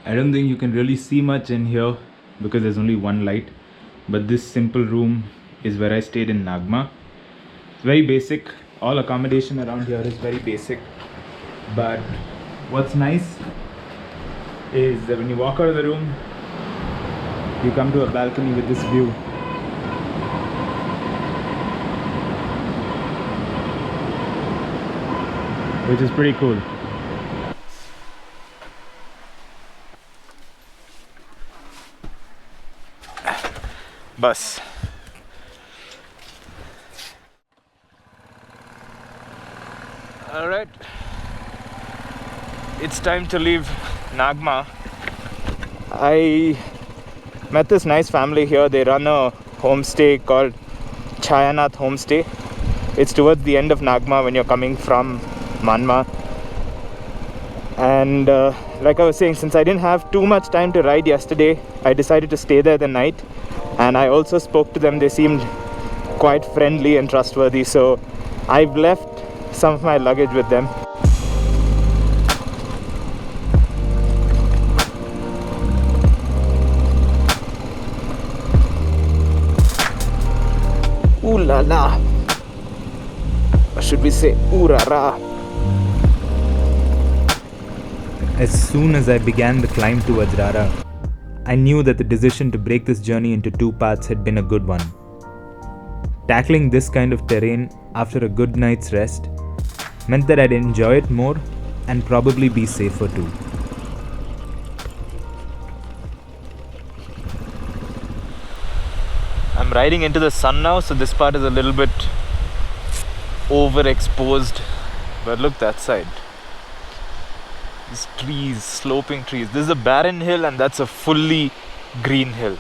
I don't think you can really see much in here because there's only one light. But this simple room is where I stayed in Nagma. It's very basic. All accommodation around here is very basic. But what's nice is that when you walk out of the room, you come to a balcony with this view. Which is pretty cool. Bus. Alright. It's time to leave Nagma. I met this nice family here. They run a homestay called Chayanath Homestay. It's towards the end of Nagma when you're coming from Manma. And like I was saying, since I didn't have too much time to ride yesterday, I decided to stay there the night. And I also spoke to them. They seemed quite friendly and trustworthy, so I've left some of my luggage with them. Ooh la la, or should we say ooh rara. As soon as I began the climb towards Rara, I knew that the decision to break this journey into two parts had been a good one. Tackling this kind of terrain after a good night's rest meant that I'd enjoy it more and probably be safer too. I'm riding into the sun now, so this part is a little bit overexposed. But look that side. These trees, sloping trees. This is a barren hill and that's a fully green hill.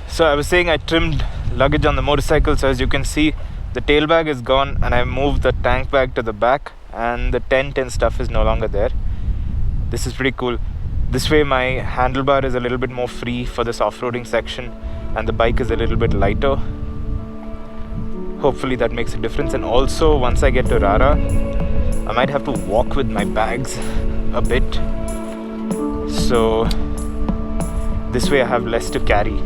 So I was saying I trimmed luggage on the motorcycle, so as you can see the tail bag is gone and I moved the tank bag to the back and the tent and stuff is no longer there. This is pretty cool. This way my handlebar is a little bit more free for this off-roading section and the bike is a little bit lighter. Hopefully that makes a difference. And also once I get to Rara, I might have to walk with my bags a bit, so this way I have less to carry.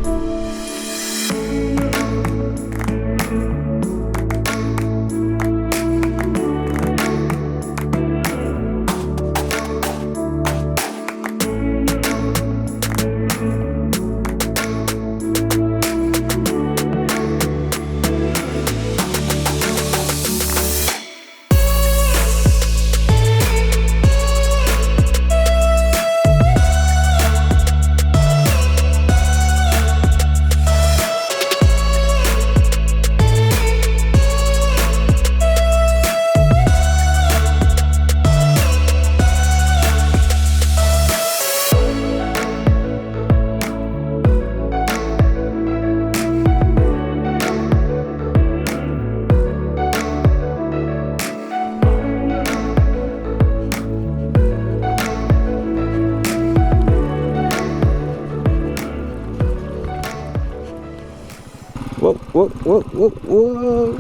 Whoa, whoa, whoa, whoa, whoa.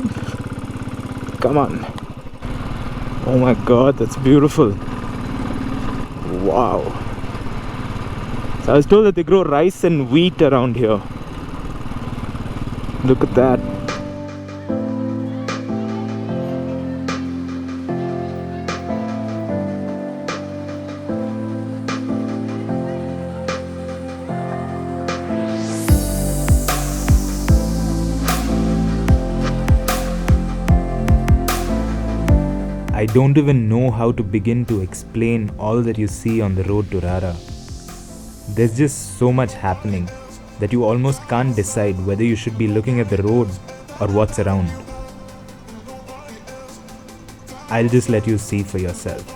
Come on. Oh my god, that's beautiful. Wow. So I was told that they grow rice and wheat around here. Look at that. I don't even know how to begin to explain all that you see on the road to Rara. There's just so much happening that you almost can't decide whether you should be looking at the road or what's around. I'll just let you see for yourself.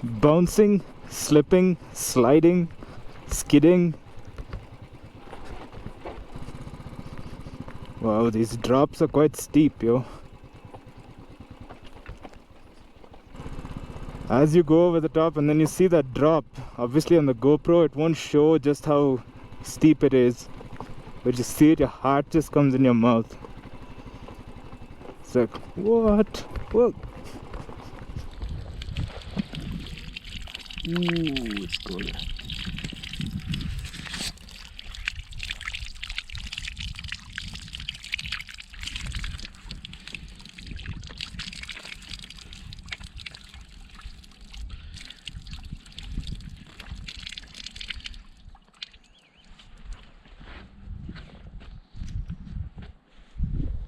bouncing, slipping, sliding, skidding. Wow, these drops are quite steep, yo. As you go over the top and then you see that drop, obviously on the GoPro it won't show just how steep it is, but you see it, your heart just comes in your mouth. It's like, what? Whoa. Ooh, it's cold.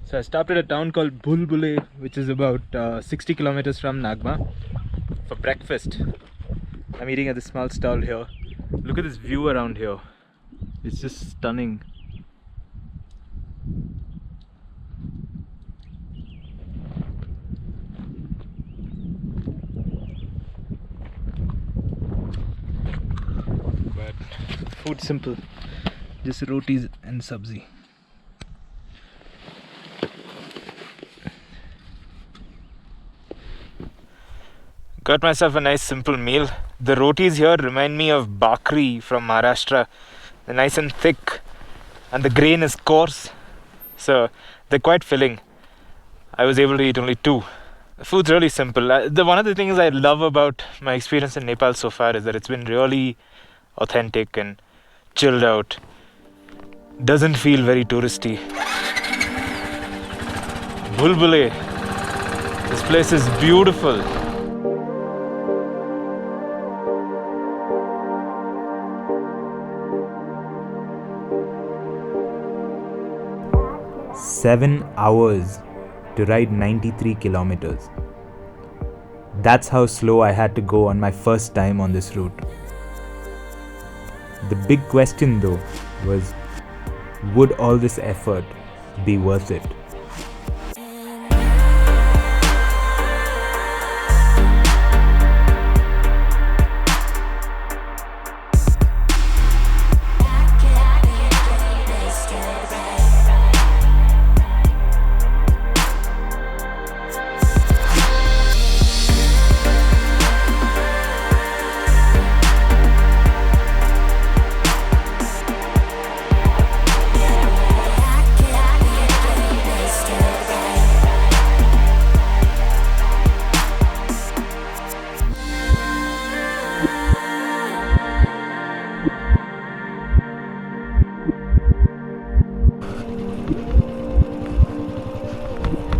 So I stopped at a town called Bulbulay, which is about 60 kilometers from Nagma, for breakfast. I'm eating at this small stall here. Look at this view around here. It's just stunning. But food simple, just rotis and sabzi. Got myself a nice simple meal. The rotis here remind me of bakri from Maharashtra. They're nice and thick and the grain is coarse, so they're quite filling. I was able to eat only 2. The food's really simple. One of the things I love about my experience in Nepal so far is that it's been really authentic and chilled out. Doesn't feel very touristy. Bulbulay. This place is beautiful. Seven hours to ride 93 kilometers. That's how slow I had to go on my first time on this route. The big question though was, would all this effort be worth it?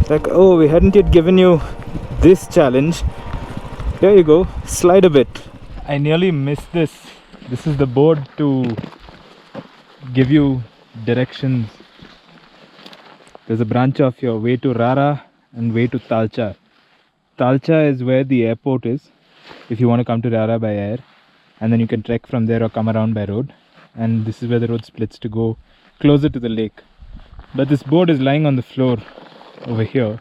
Like, oh, we hadn't yet given you this challenge. Here you go, slide a bit. I nearly missed this. This is the board to give you directions. There's a branch of your way to Rara and way to Talcha. Talcha is where the airport is, if you want to come to Rara by air, and then you can trek from there or come around by road. And this is where the road splits to go closer to the lake. But this board is lying on the floor over here,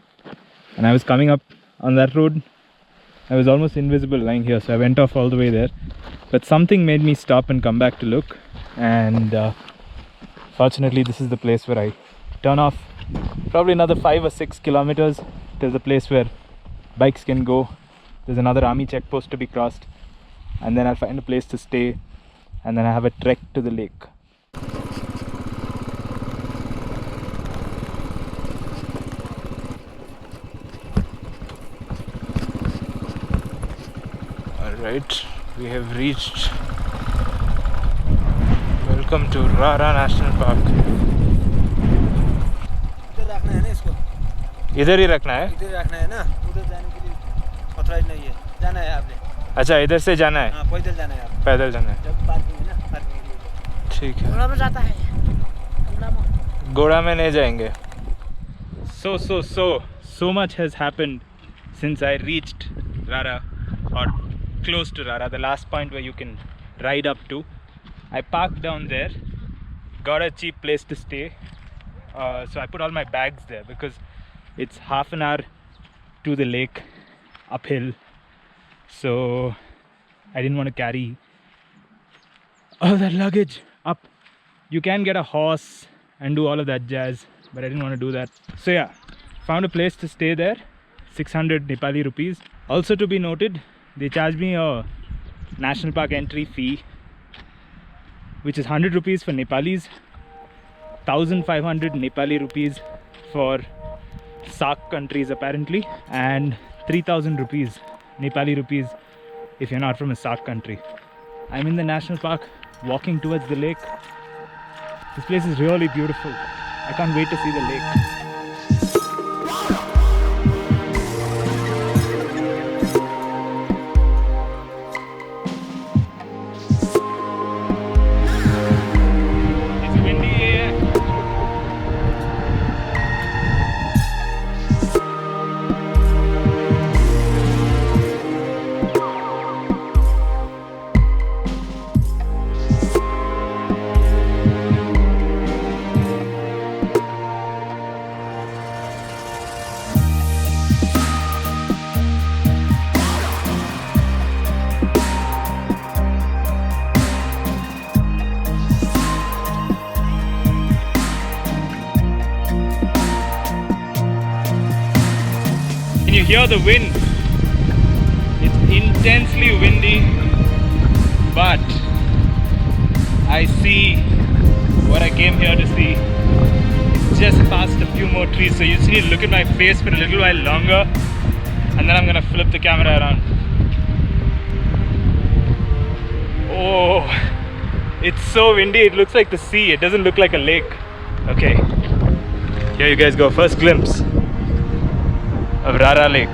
and I was coming up on that road. I was almost invisible lying here, so I went off all the way there, but something made me stop and come back to look, and fortunately this is the place where I turn off. Probably another 5 or 6 kilometers. There's a place where bikes can go. There's another army checkpost to be crossed, and then I'll find a place to stay, and then I have a trek to the lake. Alright, we have reached. Welcome to Rara National Park. इधर ही रखना है? इधर रखना है ना, उधर जाने के लिए ऑथराइज नहीं है, जाना है आपने। अच्छा, इधर से जाना है? हाँ, पैदल जाना है आप। पैदल जाना है। जब पार्किंग है ना, पार्किंग के लिए। ठीक है। घोड़ा में जाता है। घोड़ा में नहीं जाएंगे। So much has happened since I reached Rara, or close to Rara, the last point where you can ride up to. I parked down there, got a cheap place to stay, so I put all my bags there because it's half an hour to the lake uphill. So I didn't want to carry all that luggage up. You can get a horse and do all of that jazz, but I didn't want to do that. So yeah, found a place to stay there. 600 Nepali rupees. Also to be noted, they charged me a national park entry fee, which is 100 rupees for Nepalis, 1500 Nepali rupees for SAARC countries apparently, and 3000 rupees, Nepali rupees, if you're not from a SAARC country. I'm in the national park, walking towards the lake. This place is really beautiful. I can't wait to see the lake. Can you hear the wind? It's intensely windy, but I see what I came here to see. It's just past a few more trees, so you just need to look at my face for a little while longer, and then I'm gonna flip the camera around. Oh, it's so windy, it looks like the sea, it doesn't look like a lake. Okay, here you guys go, first glimpse of Rara Lake.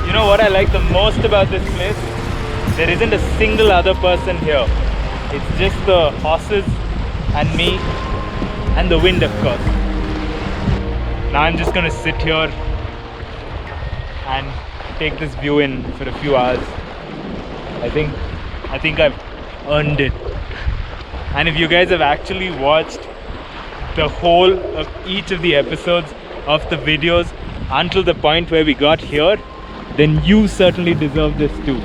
You know what I like the most about this place? There isn't a single other person here. It's just the horses and me and the wind, of course. Now I'm just gonna sit here and take this view in for a few hours. I think I've earned it. And if you guys have actually watched the whole of each of the episodes of the videos until the point where we got here, then you certainly deserve this too.